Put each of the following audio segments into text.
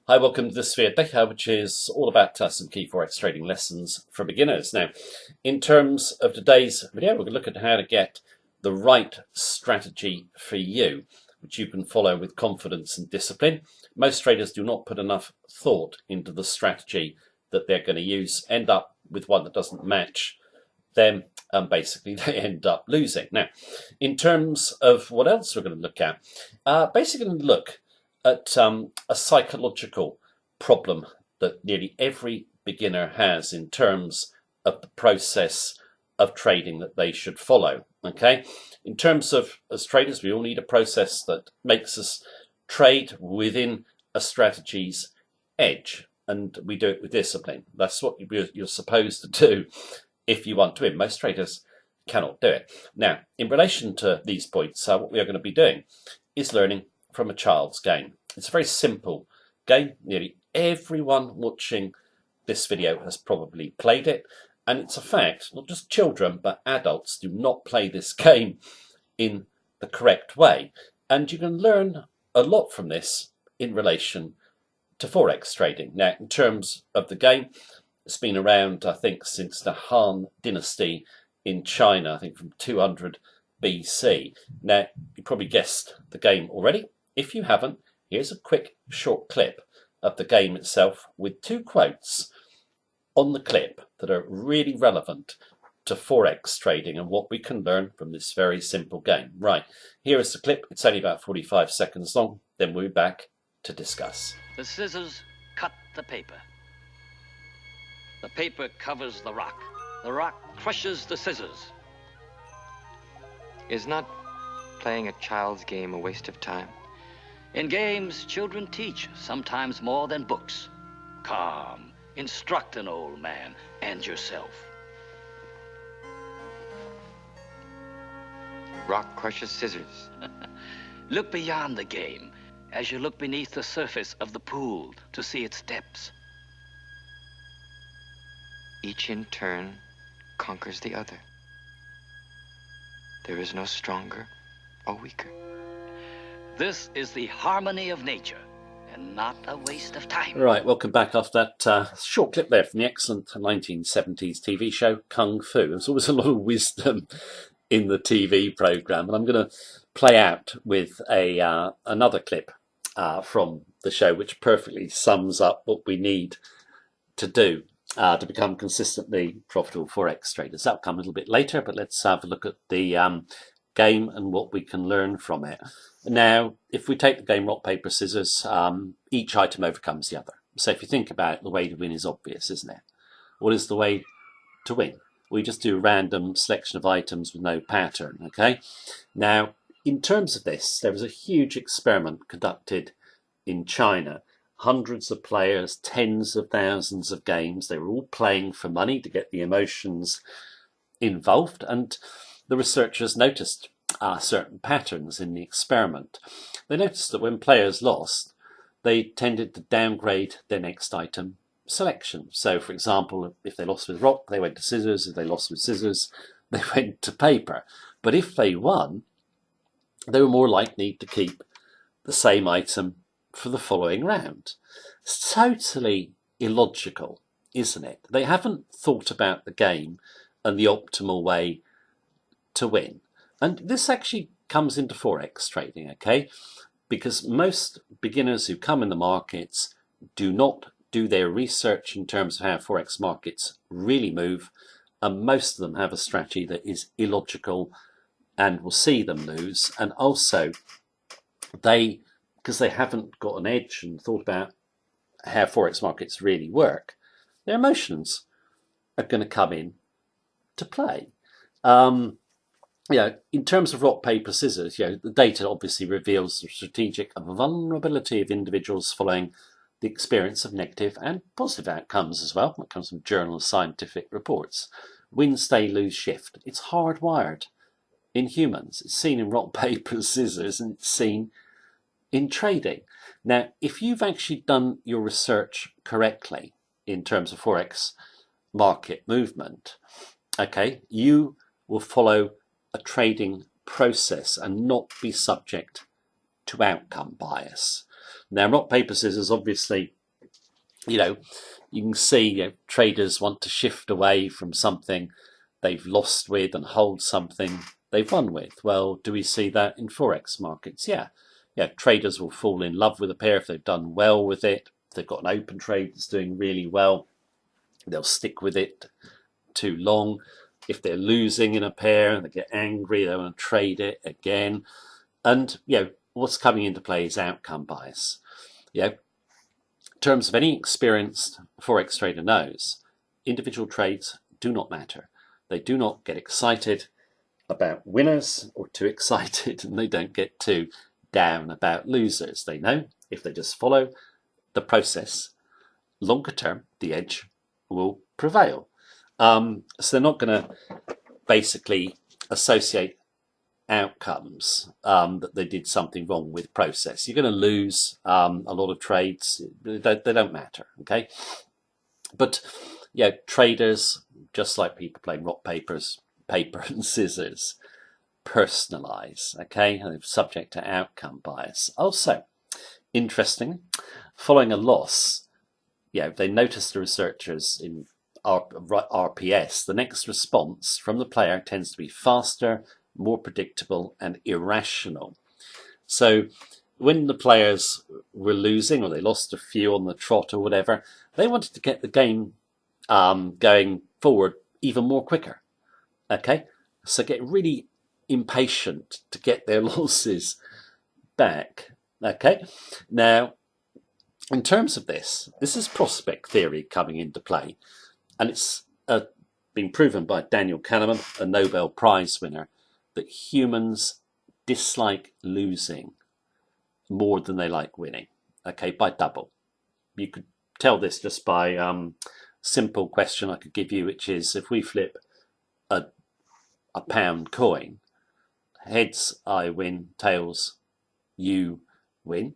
Hi, welcome to this video, which is all about some key Forex trading lessons for beginners. Now, in terms of today's video, we're going to look at how to get the right strategy for you, which you can follow with confidence and discipline. Most traders do not put enough thought into the strategy that they're going to use, end up with one that doesn't match them, and basically they end up losing. Now, in terms of what else we're going to look at, basically going to look at a psychological problem that nearly every beginner has in terms of the process of trading that they should follow. Okay, in terms of, as traders, we all need a process that makes us trade within a strategy's edge, and we do it with discipline. That's what you're supposed to do if you want to win. Most traders cannot do it. Now, in relation to these points, what we are going to be doing is learning from a child's game. It's a very simple game. Nearly everyone watching this video has probably played it, and it's a fact, not just children, but adults do not play this game in the correct way. And you can learn a lot from this in relation to Forex trading. Now, in terms of the game, it's been around, I think, since the Han Dynasty in China, I think from 200 BC. Now, you probably guessed the game already. If you haven't, here's a quick short clip of the game itself with two quotes on the clip that are really relevant to Forex trading and what we can learn from this very simple game. Right, here is the clip. It's only about 45 seconds long. Then we'll be back to discuss. The scissors cut the paper. The paper covers the rock. The rock crushes the scissors. Is not playing a child's game a waste of time? In games, children teach, sometimes more than books. Calm, instruct an old man and yourself. Rock crushes scissors. Look beyond the game as you look beneath the surface of the pool to see its depths. Each in turn conquers the other. There is no stronger or weaker. This is the harmony of nature and not a waste of time. Right, welcome back after that short clip there from the excellent 1970s TV show Kung Fu. There's always a lot of wisdom in the TV program, and I'm going to play out with another clip from the show which perfectly sums up what we need to do to become consistently profitable Forex traders. That'll come a little bit later, but let's have a look at the game and what we can learn from it. Now, if we take the game rock, paper, scissors, each item overcomes the other. So if you think about it, the way to win is obvious, isn't it? What is the way to win? We just do a random selection of items with no pattern, okay? Now, in terms of this, there was a huge experiment conducted in China. Hundreds of players, tens of thousands of games. They were all playing for money to get the emotions involved, and the researchers noticed certain patterns in the experiment. They noticed that when players lost, they tended to downgrade their next item selection. So, for example, if they lost with rock, they went to scissors. If they lost with scissors, they went to paper. But if they won, they were more likely to keep the same item for the following round. It's totally illogical, isn't it? They haven't thought about the game and the optimal way to win. And this actually comes into Forex trading, okay? Because most beginners who come in the markets do not do their research in terms of how Forex markets really move, and most of them have a strategy that is illogical and will see them lose. And also, because they haven't got an edge and thought about how Forex markets really work, their emotions are going to come in to play. In terms of rock, paper, scissors, the data obviously reveals the strategic vulnerability of individuals following the experience of negative and positive outcomes as well. That comes from Journal of Scientific Reports. Win, stay, lose, shift. It's hardwired in humans. It's seen in rock, paper, scissors, and it's seen in trading. Now, if you've actually done your research correctly in terms of Forex market movement, okay, you will follow a trading process and not be subject to outcome bias. Now, rock, paper, scissors, obviously, you can see traders want to shift away from something they've lost with and hold something they've won with. Well, do we see that in Forex markets? Yeah. Traders will fall in love with a pair if they've done well with it. If they've got an open trade that's doing really well, they'll stick with it too long. If they're losing in a pair, they get angry, they want to trade it again. And, what's coming into play is outcome bias. In terms of any experienced Forex trader knows, individual trades do not matter. They do not get excited about winners or too excited, and they don't get too down about losers. They know if they just follow the process, longer term, the edge will prevail. So they're not going to basically associate outcomes that they did something wrong with process. You're going to lose a lot of trades. They don't matter, okay? But traders, just like people playing rock, paper and scissors, personalize, okay? And they're subject to outcome bias. Also, interesting, following a loss, they noticed the researchers in RPS, the next response from the player tends to be faster, more predictable, and irrational. So when the players were losing, or they lost a few on the trot or whatever, they wanted to get the game going forward even more quicker. Okay, so get really impatient to get their losses back. Okay, now in terms of this is prospect theory coming into play, and it's been proven by Daniel Kahneman, a Nobel Prize winner, that humans dislike losing more than they like winning. Okay, by double. You could tell this just by a simple question I could give you, which is if we flip a pound coin, heads I win, tails you win.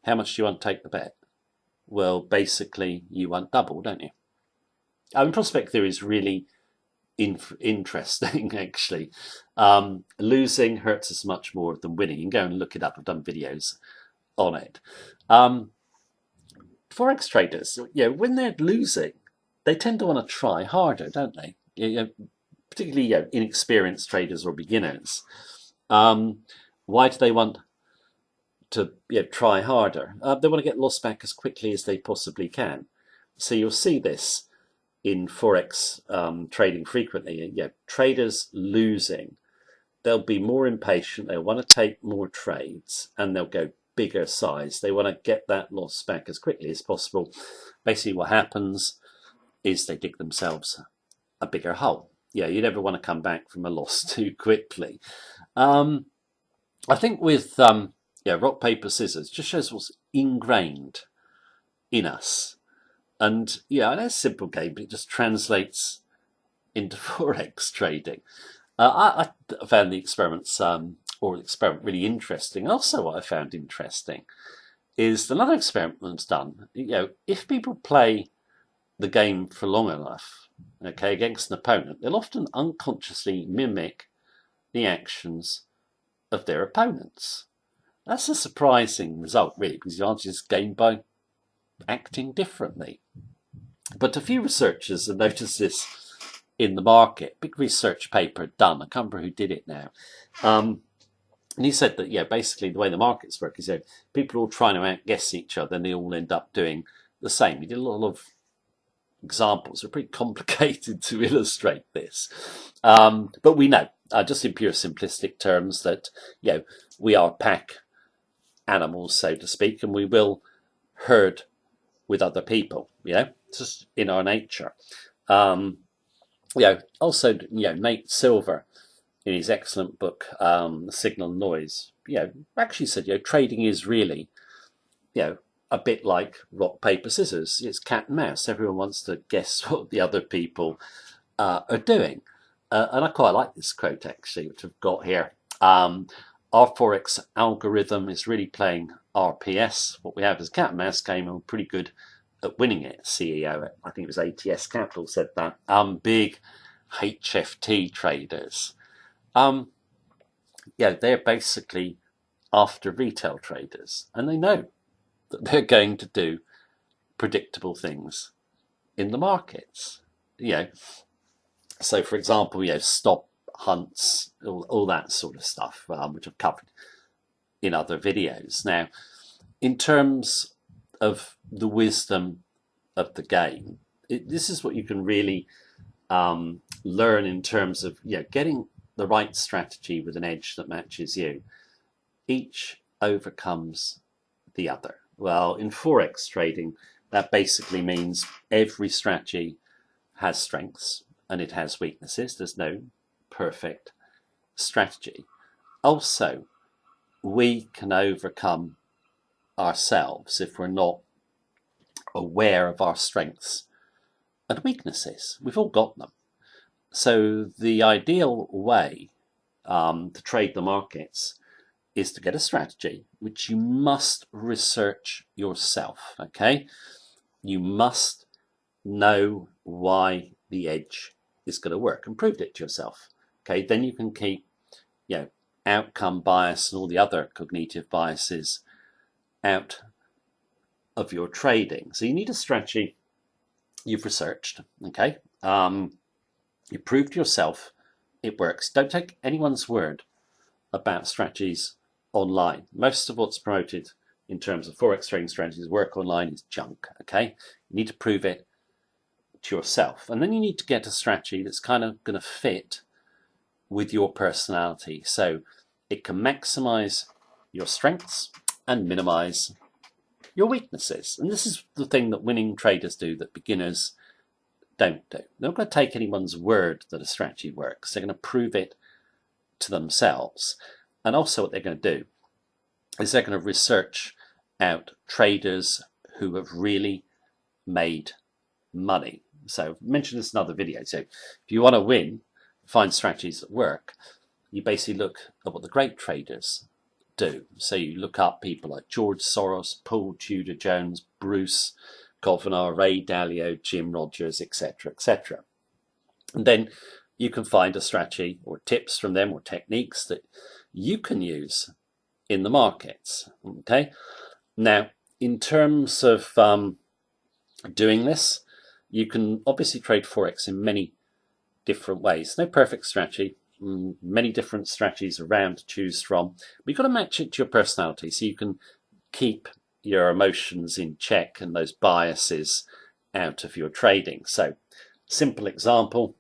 How much do you want to take the bet? Well, basically you want double, don't you? I mean, prospect theory is really interesting, actually. Losing hurts us much more than winning. You can go and look it up. I've done videos on it. Forex traders, when they're losing, they tend to want to try harder, don't they? Particularly inexperienced traders or beginners. Why do they want to try harder? They want to get lost back as quickly as they possibly can. So you'll see this in Forex trading frequently. Traders losing, they'll be more impatient, they'll want to take more trades, and they'll go bigger size. They want to get that loss back as quickly as possible. Basically what happens is they dig themselves a bigger hole. You never want to come back from a loss too quickly. I think with rock, paper, scissors just shows what's ingrained in us. And it's a simple game, but it just translates into Forex trading. I found the experiment really interesting. Also, what I found interesting is another experiment was done. If people play the game for long enough, okay, against an opponent, they'll often unconsciously mimic the actions of their opponents. That's a surprising result, really, because you answer this game by acting differently. But a few researchers have noticed this in the market. Big research paper done. I can't remember who did it now. And he said that, basically the way the markets work is people are all trying to outguess each other and they all end up doing the same. He did a lot of examples. They're pretty complicated to illustrate this. But we know, just in pure simplistic terms, that, we are pack animals, so to speak, and we will herd with other people, just in our nature. Also, Nate Silver, in his excellent book, Signal and Noise, actually said, trading is really, a bit like rock, paper, scissors. It's cat and mouse. Everyone wants to guess what the other people are doing. And I quite like this quote, actually, which I've got here. Our Forex algorithm is really playing RPS. What we have is a cat and mouse game, and we're pretty good at winning it. CEO, I think it was ATS Capital, said that. Big HFT traders. They're basically after retail traders, and they know that they're going to do predictable things in the markets. So for example, stop hunts, all that sort of stuff, which I've covered in other videos. Now, in terms of the wisdom of the game, this is what you can really learn in terms of getting the right strategy with an edge that matches you. Each overcomes the other. Well, in Forex trading, that basically means every strategy has strengths and it has weaknesses. There's no perfect strategy. Also, we can overcome ourselves if we're not aware of our strengths and weaknesses. We've all got them. So the ideal way to trade the markets is to get a strategy which you must research yourself. Okay, you must know why the edge is going to work and prove it to yourself. Okay, then you can keep outcome bias and all the other cognitive biases out of your trading. So you need a strategy you've researched. Okay, you proved to yourself it works. Don't take anyone's word about strategies online. Most of what's promoted in terms of Forex trading strategies work online is junk. Okay, you need to prove it to yourself, and then you need to get a strategy that's kind of going to fit with your personality, so it can maximize your strengths and minimize your weaknesses. And this is the thing that winning traders do that beginners don't do. They're not going to take anyone's word that a strategy works. They're going to prove it to themselves. And also what they're going to do is they're going to research out traders who have really made money. So I've mentioned this in other videos. So if you want to win, find strategies that work, you basically look at what the great traders do. So you look up people like George Soros, Paul Tudor Jones, Bruce Kavanagh, Ray Dalio, Jim Rogers, etc., etc. And then you can find a strategy or tips from them or techniques that you can use in the markets. Okay. Now, in terms of doing this, you can obviously trade Forex in many different ways. No perfect strategy, many different strategies around to choose from. But you've got to match it to your personality so you can keep your emotions in check and those biases out of your trading. So, simple example,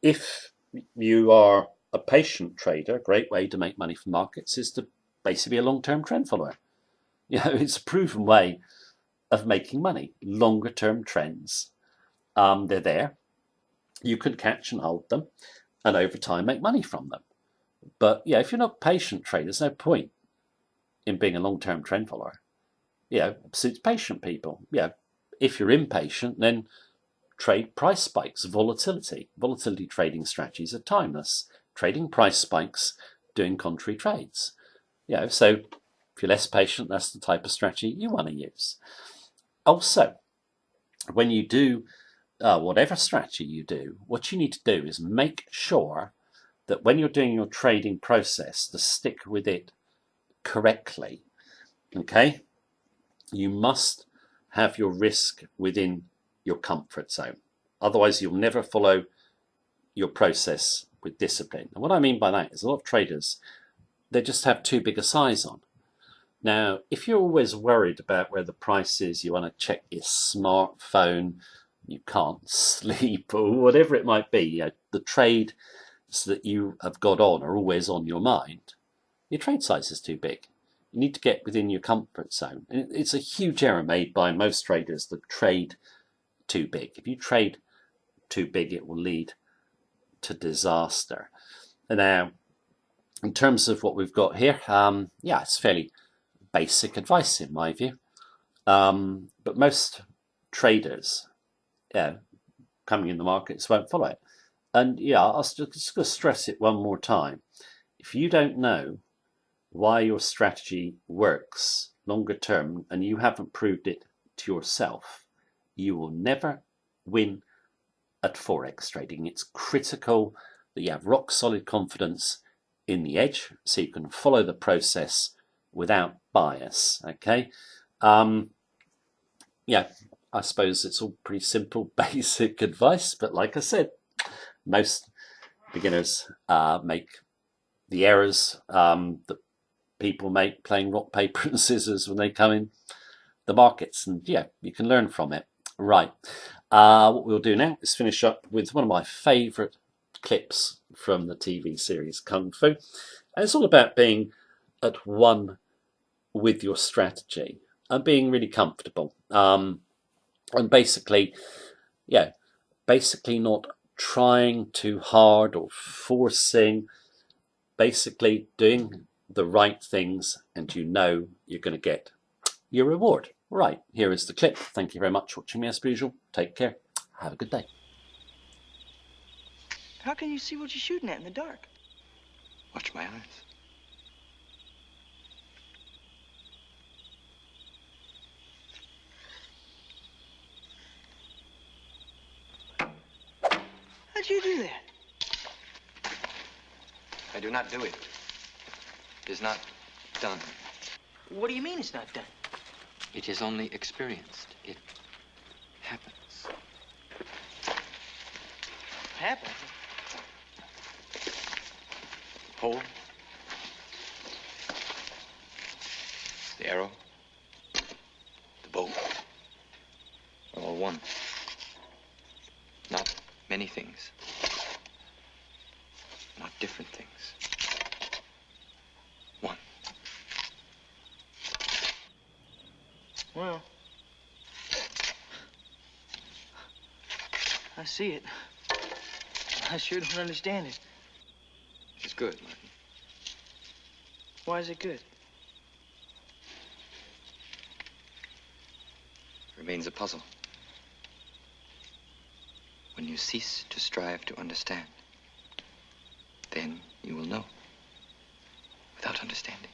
if you are a patient trader, a great way to make money from markets is to basically be a long-term trend follower. It's a proven way of making money. Longer term trends, they're there. You can catch and hold them and over time make money from them. But if you're not a patient trader, there's no point in being a long-term trend follower. It suits patient people. If you're impatient, then trade price spikes, volatility. Volatility trading strategies are timeless. Trading price spikes, doing contrary trades. So if you're less patient, that's the type of strategy you want to use. Also, when you do whatever strategy you do, what you need to do is make sure that when you're doing your trading process, to stick with it correctly. Okay, you must have your risk within your comfort zone. Otherwise, you'll never follow your process with discipline. And what I mean by that is a lot of traders, they just have too big a size on. Now, if you're always worried about where the price is, you want to check your smartphone, you can't sleep, or whatever it might be, the trades that you have got on are always on your mind, your trade size is too big. You need to get within your comfort zone. And it's a huge error made by most traders that trade too big. If you trade too big, it will lead to disaster. And now, in terms of what we've got here, it's fairly basic advice in my view. But most traders, coming in the markets won't follow it. And I'll just going to stress it one more time. If you don't know why your strategy works longer term and you haven't proved it to yourself, you will never win at Forex trading. It's critical that you have rock solid confidence in the edge so you can follow the process without bias. Okay, Yeah, I suppose it's all pretty simple, basic advice. But like I said, most beginners make the errors that people make playing rock, paper, and scissors when they come in the markets. And yeah, you can learn from it. Right. What we'll do now is finish up with one of my favourite clips from the TV series Kung Fu. And it's all about being at one with your strategy and being really comfortable. And basically, yeah, basically not trying too hard or forcing, basically doing the right things, and you know you're going to get your reward. Right, here is the clip. Thank you very much for watching me as per usual. Take care. Have a good day. How can you see what you're shooting at in the dark? Watch my eyes. How'd you do that? I do not do it. It is not done. What do you mean it's not done? It is only experienced. It happens. Happened? Hold. The arrow. The bow. Are all one. Not many things. Not different things. One. Well, I see it. I sure don't understand it. It's good, Martin. Why is it good? Remains a puzzle. When you cease to strive to understand, then you will know without understanding.